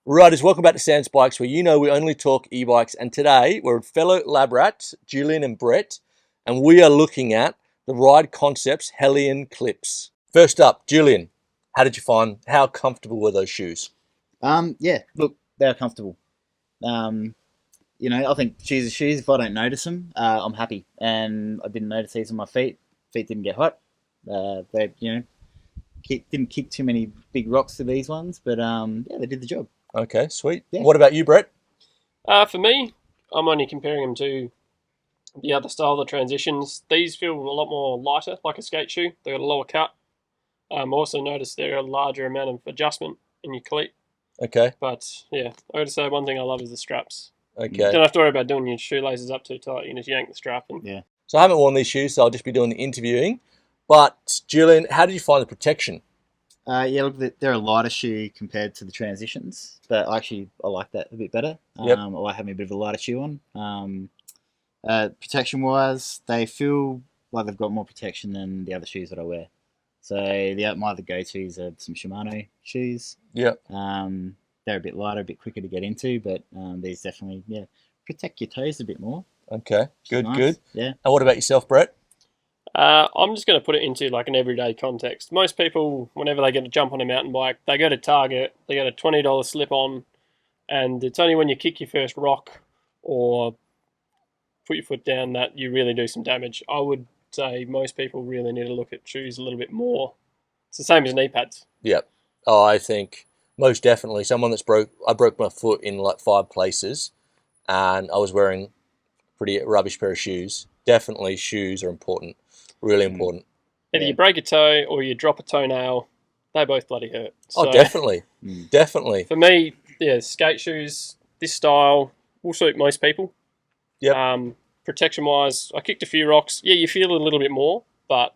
Riders, welcome back to Sans Bikes, where you know we only talk e-bikes. And today we're with fellow lab rats, Julian and Bret, and we are looking at the Ride Concepts Hellion clips. First up, Julian, how comfortable were those shoes? Yeah, look, they're comfortable. Um, I think shoes are shoes. If I don't notice them, I'm happy. And I didn't notice these on my feet. Feet didn't get hot. Didn't kick too many big rocks to these ones, but yeah, they did the job. Okay, sweet. Yeah. What about you, Bret? For me, I'm only comparing them to the other style, the transitions. These feel a lot more lighter, like a skate shoe. They've got a lower cut. Also notice they're a larger amount of adjustment in your cleat. Okay, But yeah, I got to say one thing I love is the straps. You okay. don't have to worry about doing your shoelaces up too tight. You just yank the strap and Yeah. So I haven't worn these shoes, so I'll just be doing the interviewing. But Julian, how did you find the protection? Yeah, look, they're a lighter shoe compared to the transitions, but I like that a bit better. Yep. I like having a bit of a lighter shoe on. Protection wise, they feel like they've got more protection than the other shoes that I wear. So my other go-tos are some Shimano shoes. Yep. They're a bit lighter, a bit quicker to get into, but these definitely protect your toes a bit more. Okay, good, Nice. good. Yeah. And what about yourself, Bret? I'm just going to put it into like an everyday context. Most people, whenever they get to jump on a mountain bike, they go to Target, they get a $20 slip on, and it's only when you kick your first rock or put your foot down that you really do some damage. I would say most people really need to look at shoes a little bit more. It's the same as knee pads. Yep. Oh, I think most definitely someone I broke my foot in like 5 places, and I was wearing a pretty rubbish pair of shoes. Definitely shoes are important, really important. Either Yeah. you break a toe or you drop a toenail, they both bloody hurt. Oh, definitely, definitely. For me, yeah, skate shoes, this style will suit most people. Yep. Protection wise, I kicked a few rocks. Yeah, you feel a little bit more, but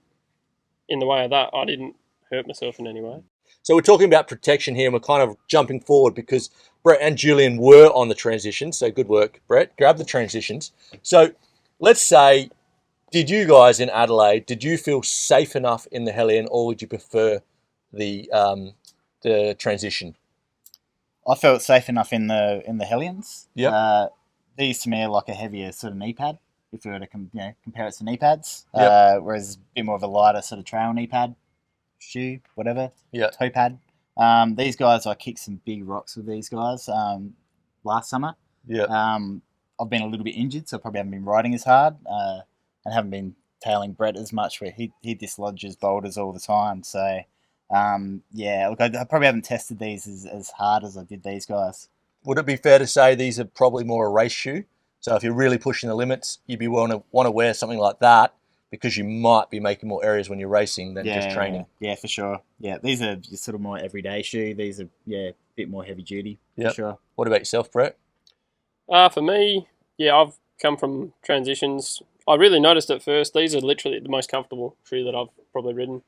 in the way of that, I didn't hurt myself in any way. So we're talking about protection here, and we're kind of jumping forward because Bret and Julian were on the transitions. So good work, Bret. Grab the transitions. So let's say, did you guys in Adelaide, did you feel safe enough in the Hellion, or would you prefer the transition? I felt safe enough in the Hellions. Yep. These to me are like a heavier sort of knee pad, if we were to compare it to knee pads. Yep. Whereas a bit more of a lighter sort of trail knee pad, shoe, whatever, Yeah. toe pad. These guys, I kicked some big rocks with these guys last summer. Yeah. I've been a little bit injured, so I probably haven't been riding as hard and haven't been tailing Bret as much, where he dislodges boulders all the time. So, look, I probably haven't tested these as hard as I did these guys. Would it be fair to say these are probably more a race shoe? So if you're really pushing the limits, you'd be want to wear something like that because you might be making more errors when you're racing than just training. Yeah, for sure. Yeah, these are just sort of more everyday shoe. These are a bit more heavy duty for Yep. sure. What about yourself, Bret? For me, yeah, I've come from transitions. I really noticed at first these are literally the most comfortable shoe that I've probably ridden.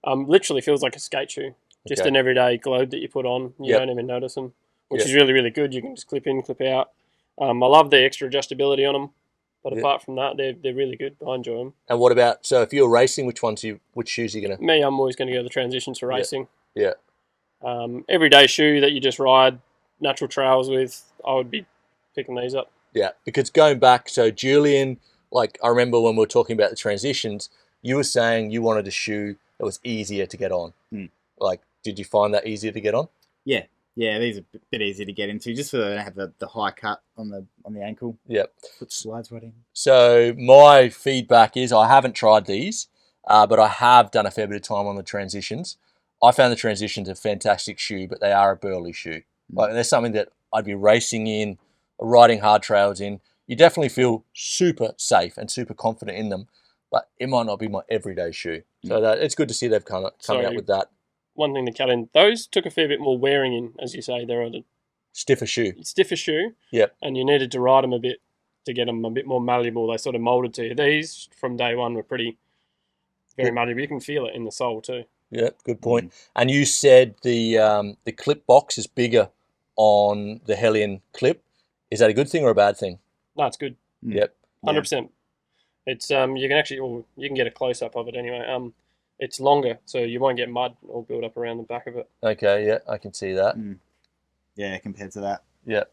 Literally feels like a skate shoe, just Okay. an everyday globe that you put on. You Yep. don't even notice them, which Yep. is really, really good. You can just clip in, clip out. I love the extra adjustability on them, but Yep. apart from that, they're really good. I enjoy them. And what about, so if you're racing, which shoes are you going to? Me, I'm always going to go the transitions for racing. Yeah. Everyday shoe that you just ride natural trails with, I would be picking these up. Yeah, because going back, so Julian, like I remember when we were talking about the transitions, you were saying you wanted a shoe that was easier to get on. Like, did you find that easier to get on? Yeah, these are a bit easier to get into, just so they don't have the high cut on the ankle. Yep. Foot slides right in. So my feedback is I haven't tried these, but I have done a fair bit of time on the transitions. I found the transitions a fantastic shoe, but they are a burly shoe. Like, they're something that I'd be racing in, riding hard trails in. You definitely feel super safe and super confident in them, but it might not be my everyday shoe. So that it's good to see they've come out with that. One thing to cut in, those took a fair bit more wearing in, as you say. They're a Stiffer shoe. stiffer shoe. Yep. And you needed to ride them a bit to get them a bit more malleable. They sort of molded to you. These, from day one, were very malleable. You can feel it in the sole too. Yeah, good point. And you said the clip box is bigger on the Hellion clip. Is that a good thing or a bad thing? No, it's good. Yep. 100%. It's you can get a close up of it anyway. It's longer, so you won't get mud all built up around the back of it. Okay, yeah, I can see that. Yeah, compared to that. Yeah.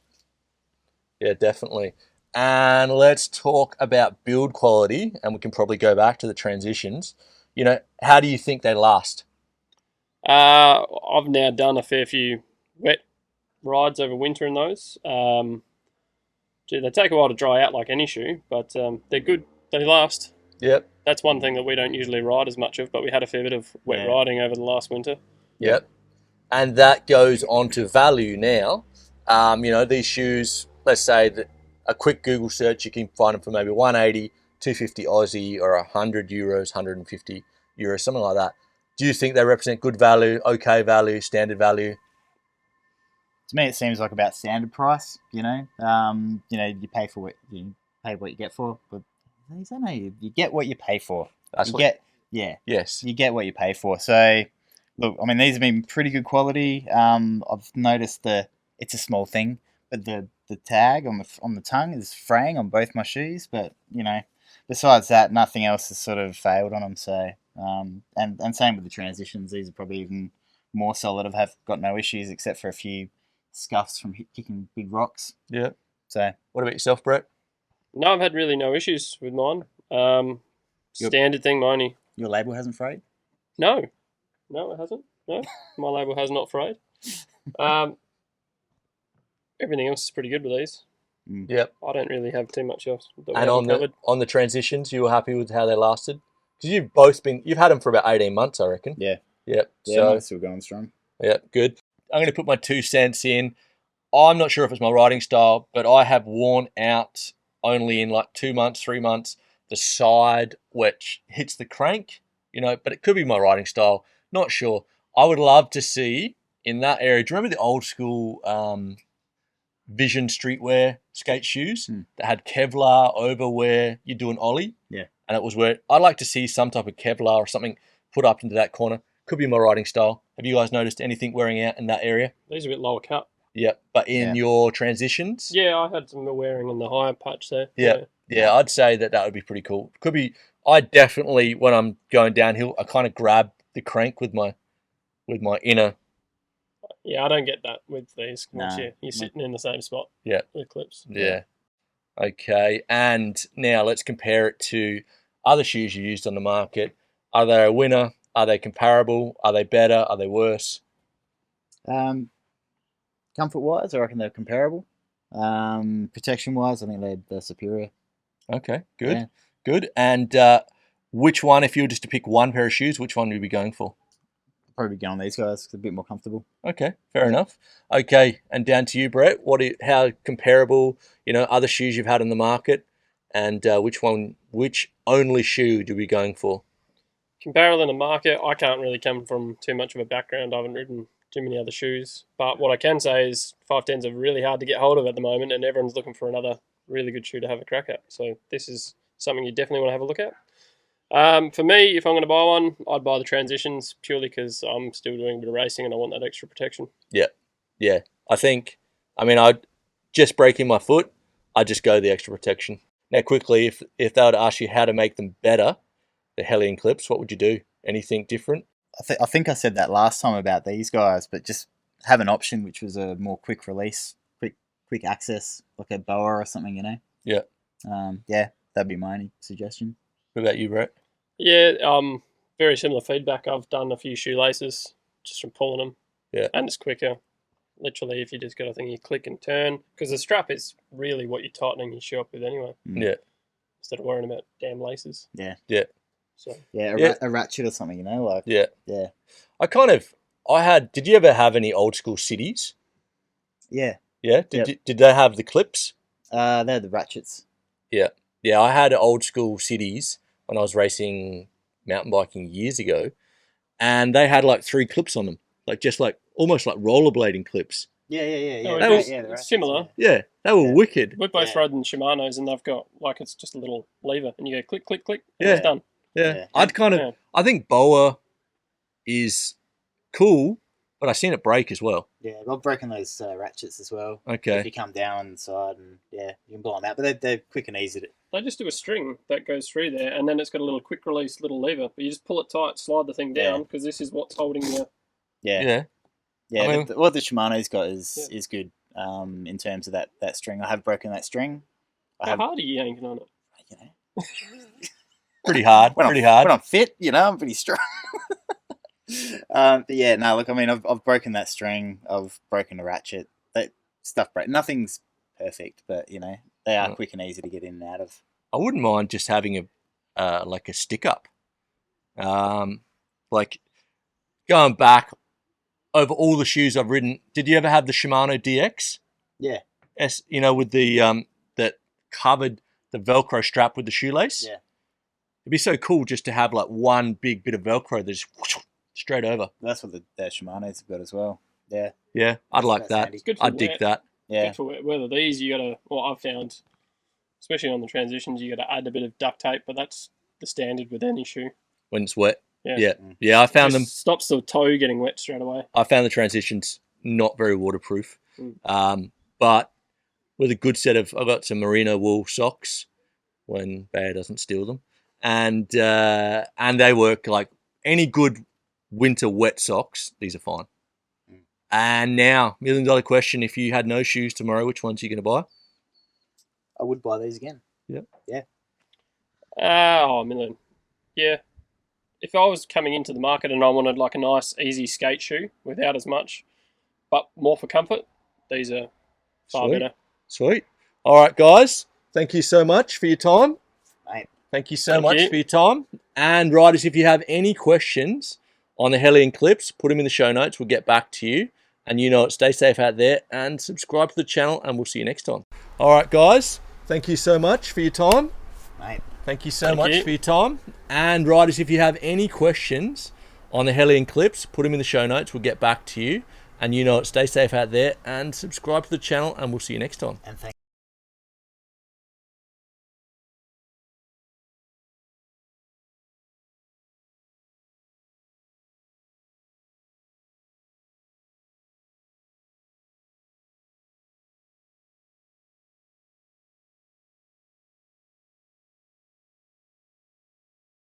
Yeah, definitely. And let's talk about build quality, and we can probably go back to the transitions. How do you think they last? I've now done a fair few wet rides over winter in those. They take a while to dry out like any shoe, but they're good. They last. Yep. That's one thing that we don't usually ride as much of, but we had a fair bit of wet riding over the last winter. Yep. And that goes on to value now. These shoes, let's say that a quick Google search, you can find them for maybe 180, 250 Aussie, or 100 euros, 150 euros, something like that. Do you think they represent good value, okay value, standard value? To me, it seems like about standard price. You pay for what you get for, but I don't know. You get what you pay for. Yes. You get what you pay for. So, look, I mean, these have been pretty good quality. I've noticed it's a small thing, but the tag on the tongue is fraying on both my shoes. But besides that, nothing else has sort of failed on them. So, and same with the transitions. These are probably even more solid. I've got no issues except for a few scuffs from kicking big rocks. Yeah. So, what about yourself, Bret? No, I've had really no issues with mine. Standard thing, mine. Your label hasn't frayed? No, it hasn't. No, my label has not frayed. Everything else is pretty good with these. Yep. I don't really have too much else that we And haven't on the transitions, you were happy with how they lasted? Because you've had them for about 18 months, I reckon. Yeah. Yep. Yeah, so mine's still going strong. Yeah, good. I'm going to put my 2 cents in. I'm not sure if it's my riding style, but I have worn out only in like 2 months, 3 months, the side which hits the crank, but it could be my riding style. Not sure. I would love to see in that area. Do you remember the old school Vision streetwear skate shoes that had Kevlar over where you do an ollie? Yeah. And it was where I'd like to see some type of Kevlar or something put up into that corner. Could be my riding style. Have you guys noticed anything wearing out in that area? These are a bit lower cut. Yep. But in your transitions? Yeah, I had some wearing in the higher patch there. Yeah, I'd say that would be pretty cool. Could be. I definitely, when I'm going downhill, I kind of grab the crank with my inner. Yeah, I don't get that with these. No. You're sitting in the same spot. Yeah. With clips. Yeah. Okay, and now let's compare it to other shoes you used on the market. Are they a winner? Are they comparable? Are they better? Are they worse? Comfort-wise, I reckon they're comparable. Protection-wise, I think they're superior. Okay, good. Yeah. Good. And which one, if you were just to pick one pair of shoes, which one would you be going for? Probably go on these guys. It's a bit more comfortable. Okay, fair enough. Okay, and down to you, Bret. How comparable, other shoes you've had in the market, and which only shoe would you be going for? Comparable in the market, I can't really come from too much of a background. I haven't ridden too many other shoes. But what I can say is 510s are really hard to get hold of at the moment, and everyone's looking for another really good shoe to have a crack at. So this is something you definitely want to have a look at. For me, if I'm going to buy one, I'd buy the transitions purely because I'm still doing a bit of racing and I want that extra protection. Yeah. I'd just breaking my foot, I'd just go the extra protection. Now, quickly, if they were to ask you how to make them better, the Hellion clips, what would you do? Anything different? I think I said that last time about these guys, but just have an option which was a more quick release, quick access, like a boa or something, Yeah. That'd be my only suggestion. What about you, Bret? Yeah, very similar feedback. I've done a few shoelaces just from pulling them. Yeah. And it's quicker. Literally, if you just got a thing, you click and turn. Because the strap is really what you're tightening your shoe up with anyway. Yeah. Instead of worrying about damn laces. Yeah. Yeah. So. Yeah, a ratchet or something, like. Yeah. Yeah. Did you ever have any old school cities? Yeah. Yeah? Did they have the clips? They're the ratchets. Yeah. Yeah, I had old school cities when I was racing mountain biking years ago, and they had like 3 clips on them, almost like rollerblading clips. Yeah. It's similar. Yeah, they were wicked. We're both riding Shimano's, and they've got it's just a little lever, and you go click, click, click, and Yeah. it's done. Yeah. I think boa is cool, but I've seen it break as well. Yeah, I've broken those ratchets as well. Okay. If you come down the side and you can blow them out, but they're quick and easy. They just do a string that goes through there, and then it's got a little quick release little lever. But you just pull it tight, slide the thing down, because this is what's holding you. Yeah. Yeah, I mean- what the Shimano's got is good in terms of that string. I have broken that string. How hard are you yanking on it? You know, Pretty hard. when Pretty hard. When I'm fit, I'm pretty strong. But yeah, no, look, I mean, I've broken that string. I've broken a ratchet. That stuff break. Nothing's perfect, but they are quick and easy to get in and out of. I wouldn't mind just having a stick up. Like going back over all the shoes I've ridden. Did you ever have the Shimano DX? Yeah. With the that covered the Velcro strap with the shoelace. Yeah. It'd be so cool just to have like one big bit of Velcro that's straight over. That's what the Shimano's have got as well. Yeah. Yeah, I'd like that. handy. Good for I'd dig wet. that. Yeah. Good for wet weather. These you gotta. Well, I've found, especially on the transitions, you gotta add a bit of duct tape, but that's the standard with any shoe. When it's wet. Yeah. Yeah. I found them. Stops the toe getting wet straight away. I found the transitions not very waterproof. Mm. But with a good set of, I got some merino wool socks when Bear doesn't steal them, and they work like any good winter wet socks. These are fine. And now, $1 million question: if you had no shoes tomorrow, which ones are you going to buy? I would buy these again. Yeah. Yeah. $1 million. Yeah. If I was coming into the market and I wanted like a nice, easy skate shoe without as much, but more for comfort, these are far Sweet. better. Sweet. All right, guys. Thank you so much for your time. Mate. Thank you so Thank much you. for your time. And riders, if you have any questions on the Hellion clips, put them in the show notes. We'll get back to you. And stay safe out there and subscribe to the channel, and we'll see you next time. All right, guys. Thank you so much for your time. Mate. Thank you so Thank much you. for your time. And riders, if you have any questions on the Hellion clips, put them in the show notes. We'll get back to you. And stay safe out there and subscribe to the channel, and we'll see you next time. And thank